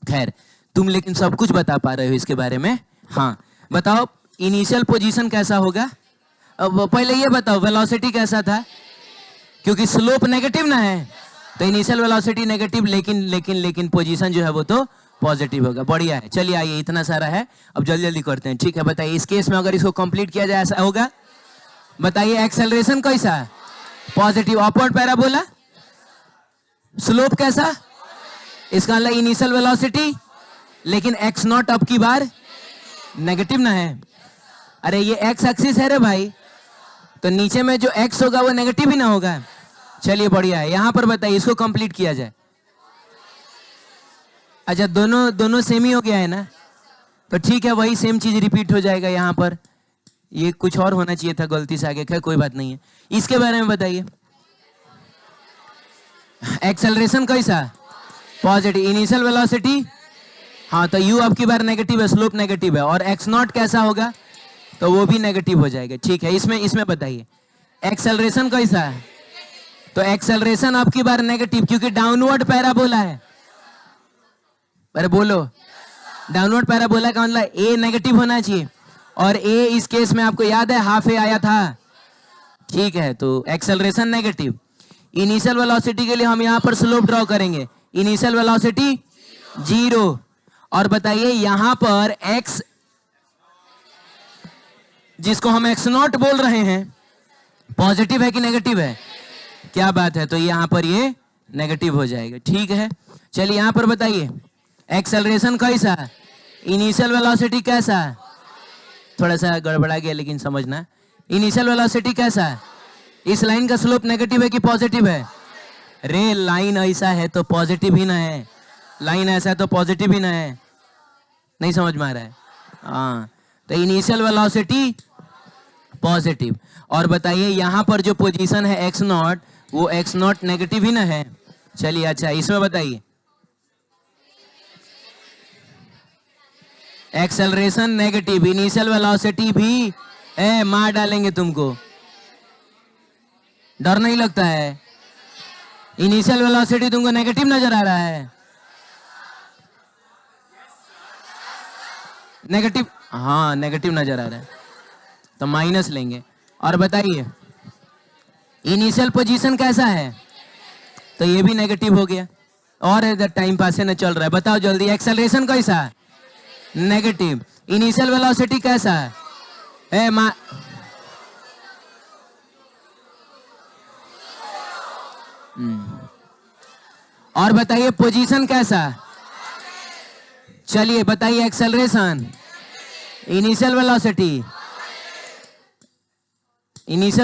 खैर तुम लेकिन सब कुछ बता पा रहे हो इसके बारे में। हाँ बताओ इनिशियल पोजीशन कैसा होगा? अब पहले ये बताओ वेलोसिटी कैसा था, क्योंकि स्लोप नेगेटिव ना है तो इनिशियल वेलोसिटी नेगेटिव, लेकिन पोजीशन जो है वो तो पॉजिटिव होगा। बढ़िया है। चलिए आइए, इतना सारा है, अब जल्दी जल्दी करते हैं। ठीक है बताइए इस केस में अगर इसको कंप्लीट किया जाए ऐसा होगा? बताइए एक्सेलरेशन कैसा? पॉजिटिव। अपवर्ड पैराबोला स्लोप कैसा? इसका मतलब इनिशियल वेलोसिटी, लेकिन x नॉट अब की बार नेगेटिव ना है। अरे ये x एक्सिस है रे भाई, तो नीचे में जो x होगा वो नेगेटिव ही ना होगा। चलिए बढ़िया है। यहां पर बताइए इसको कंप्लीट किया जाए। अच्छा दोनों सेम ही हो गया है ना, तो ठीक है वही सेम चीज रिपीट हो जाएगा यहाँ पर। ये कुछ और होना चाहिए था गलती से आगे, खैर कोई बात नहीं है। इसके बारे में बताइए एक्सेलरेशन कैसा? पॉजिटिव। इनिशियल वेलोसिटी हाँ तो u अब की बार नेगेटिव है, स्लोप नेगेटिव है, और x नॉट कैसा होगा? तो वो भी नेगेटिव हो जाएगा। ठीक है इसमें बताइए एक्सेलरेशन कैसा है? तो एक्सेलरेशन अब की बार नेगेटिव क्योंकि डाउनवर्ड पैराबोला है। अरे बोलो डाउनवर्ड पैराबोला का मतलब a नेगेटिव होना चाहिए, और a इस केस में आपको याद है हाफ a आया था। ठीक है तो एक्सेलरेशन नेगेटिव। इनिशियल वेलोसिटी के लिए हम यहाँ पर स्लोप ड्रॉ करेंगे, इनिशियल वेलोसिटी 0। और बताइए यहां पर x जिसको हम x नॉट बोल रहे हैं पॉजिटिव है कि नेगेटिव है? क्या बात है, तो यहां पर ये नेगेटिव हो जाएगा। ठीक है चलिए यहां पर बताइए एक्सेलरेशन कैसा? इनिशियल वेलोसिटी कैसा? थोड़ा सा गड़बड़ा गया लेकिन समझना। इनिशियल वेलोसिटी कैसा? इस लाइन का स्लोप नेगेटिव है कि पॉजिटिव है? रे लाइन ऐसा है तो पॉजिटिव ही ना है, लाइन ऐसा है तो पॉजिटिव ही ना है। नहीं समझ में आ रहा है? हाँ तो इनिशियल वेलोसिटी पॉजिटिव। और बताइए यहाँ पर जो पोजीशन है x नॉट, वो x नॉट नेगेटिव ही ना है। चलिए अच्छा इसमें बताइए एक्सेलरेशन नेगेटिव, इनिशियल वेलोसिटी भी मार डालेंगे तुमको, डर नहीं लगता है? इनिशियल वेलोसिटी तुमको नेगेटिव नजर आ रहा है? नेगेटिव हाँ नेगेटिव नजर आ रहा है तो माइनस लेंगे। और बताइए इनिशियल पोजीशन कैसा है? तो ये भी नेगेटिव हो गया। और इधर टाइम पास है ना चल रहा है, बताओ जल्दी एक्सेलरेशन कैसा? नेगेटिव। इनिशियल वेलोसिटी कैसा है? और बताइए पोजीशन कैसा? चलिए बताइए एक्सेलरेशन, इनिशियल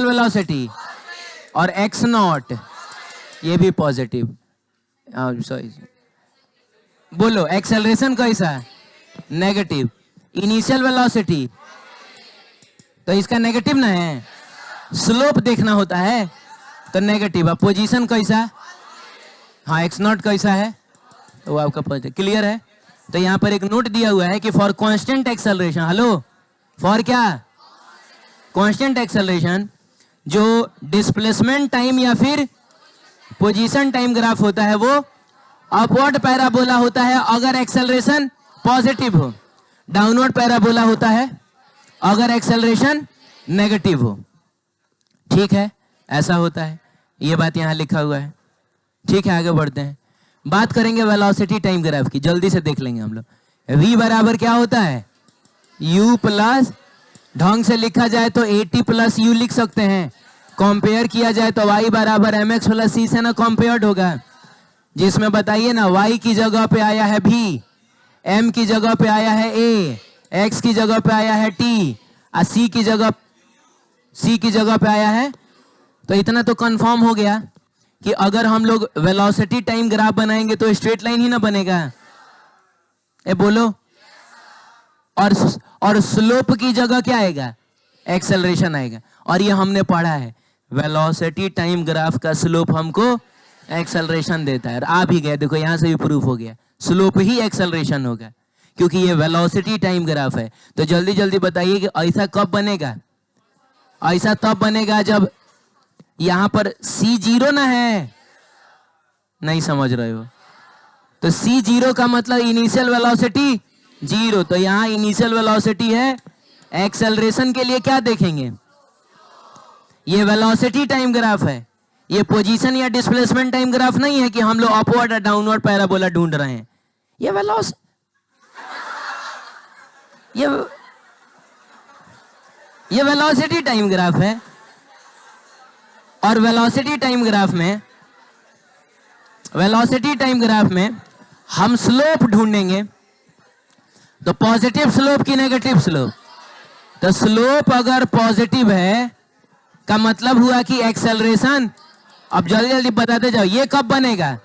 वेलोसिटी और x नॉट ये भी पॉजिटिव। सॉरी बोलो एक्सेलरेशन कैसा? नेगेटिव। इनिशियल वेलोसिटी तो इसका नेगेटिव ना है, स्लोप देखना होता है तो नेगेटिव। पोजीशन कैसा? हाँ x नॉट कैसा है? तो आपका पॉजिटिव। क्लियर है? तो यहाँ पर एक नोट दिया हुआ है कि for constant acceleration, hello for क्या? कांस्टेंट एक्सेलरेशन, जो डिस्प्लेसमेंट टाइम या फिर पोजीशन टाइम ग्राफ होता है वो अपवर्ड पैराबोला होता है अगर एक्सेलरेशन पॉजिटिव हो, डाउनवर्ड पैराबोला होता है अगर एक्सेलरेशन नेगेटिव हो। ठीक है ऐसा होता है, ये बात यहाँ लिखा हुआ है। ठीक है आगे बढ़ते हैं, बात करेंगे वेलोसिटी टाइम ग्राफ की, जल्दी से देख लेंगे हम लोग। v बराबर क्या होता है? u प्लस, ढंग से लिखा जाए तो 80 प्लस u लिख सकते हैं, कंपेयर किया जाए तो y बराबर mx प्लस c से ना कंपेयर्ड होगा, जिसमें बताइए ना y की जगह पे आया है v, m की जगह पे आया है a, x की जगह पे आया है t, और c की जगह पे आया है। तो इतना तो कंफर्म हो गया कि अगर हम लोग वेलोसिटी टाइम ग्राफ बनाएंगे तो स्ट्रेट लाइन ही ना बनेगा। ए बोलो और स्लोप की जगह क्या आएगा? एक्सेलरेशन आएगा। और ये हमने पढ़ा है, वेलोसिटी टाइम ग्राफ का स्लोप हमको एक्सेलरेशन देता है। आ भी गया, देखो यहां से भी प्रूफ हो गया, स्लोप ही एक्सेलरेशन होगा क्योंकि ये वेलोसिटी टाइम ग्राफ है। तो जल्दी जल्दी बताइए कि ऐसा कब बनेगा? ऐसा तब बनेगा जब यहां पर C0 ना है, नहीं समझ रहे हो? तो C0 का मतलब इनिशियल वेलोसिटी 0, तो यहां इनिशियल वेलोसिटी है। एक्सेलरेशन के लिए क्या देखेंगे? ये वेलोसिटी टाइम ग्राफ है, ये पोजीशन या डिस्प्लेसमेंट टाइम ग्राफ नहीं है कि हम लोग अपवर्ड और डाउनवर्ड पैराबोला ढूंढ रहे हैं। ये वेलोसिटी टाइम ग्राफ है। और वेलोसिटी टाइम ग्राफ में हम स्लोप ढूंढेंगे, तो पॉजिटिव स्लोप की नेगेटिव स्लोप। तो स्लोप अगर पॉजिटिव है का मतलब हुआ कि एक्सेलरेशन। अब जल्दी जल्दी बताते जाओ, ये कब बनेगा?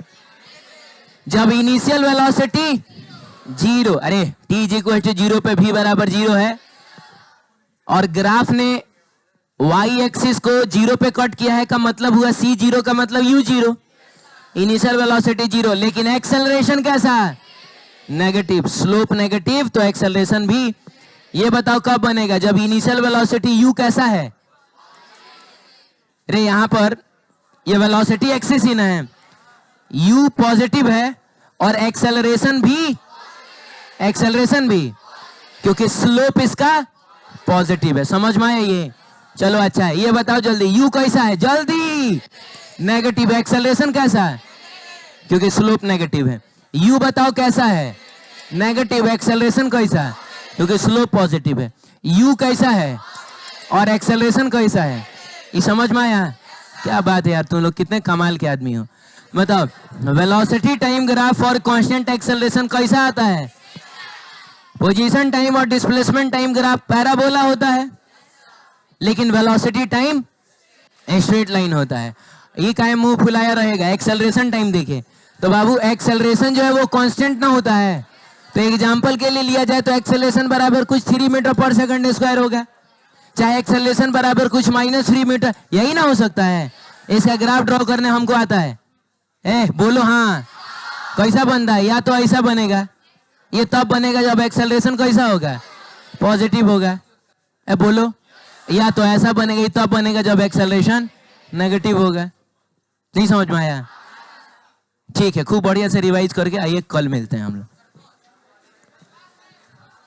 जब इनिशियल वेलोसिटी 0, अरे t = 0 पे v = 0 है, और ग्राफ ने y एक्सिस को 0 पे कट किया है, का मतलब हुआ C0 का मतलब U0, इनिशियल वेलोसिटी 0। लेकिन एक्सेलरेशन कैसा? नेगेटिव, स्लोप नेगेटिव, तो एक्सेलरेशन भी। ये बताओ कब बनेगा? जब इनिशियल वेलोसिटी u कैसा है? अरे यहां पर ये वेलोसिटी एक्सिस ही ना है, u पॉजिटिव है और एक्सेलरेशन भी, क्योंकि स्लोप इसका पॉजिटिव है। समझ में आया ये? चलो अच्छा है। ये बताओ जल्दी, u कैसा है? जल्दी। नेगेटिव। एक्सेलरेशन कैसा है? क्योंकि स्लोप नेगेटिव है। u बताओ कैसा है? नेगेटिव। एक्सेलरेशन कैसा है? क्योंकि स्लोप पॉजिटिव है। u कैसा है और एक्सेलरेशन कैसा है? ये समझ में आया? क्या बात है यार, तुम लोग कितने कमाल के आदमी हो। बताओ, वेलोसिटी टाइम ग्राफ और कांस्टेंट एक्सेलरेशन कैसा आता है? पोजीशन टाइम और डिस्प्लेसमेंट टाइम ग्राफ पैराबोला होता है, लेकिन वेलोसिटी टाइम स्ट्रेट लाइन होता है। ये काहे मुंह फुलाया रहेगा? एक्सेलरेशन टाइम देखे तो बाबू, एक्सेलरेशन जो है वो कांस्टेंट ना होता है। तो एग्जांपल के लिए लिया जाए तो एक्सेलरेशन बराबर कुछ 3 मीटर पर सेकंड स्क्वायर होगा, चाहे एक्सेलरेशन बराबर कुछ -3 मीटर, यही ना हो सकता है? इसका ग्राफ ड्रॉ करने हमको आता है। बोलो हाँ, कैसा बनता है? या तो ऐसा बनेगा, ये तब बनेगा जब एक्सेलरेशन कैसा होगा? पॉजिटिव होगा। बोलो, या तो ऐसा बनेगा, ये तब बनेगा जब एक्सेलरेशन नेगेटिव होगा। नहीं समझ में आया? ठीक है, खूब बढ़िया से रिवाइज करके आइए, कल मिलते हैं हम लोग।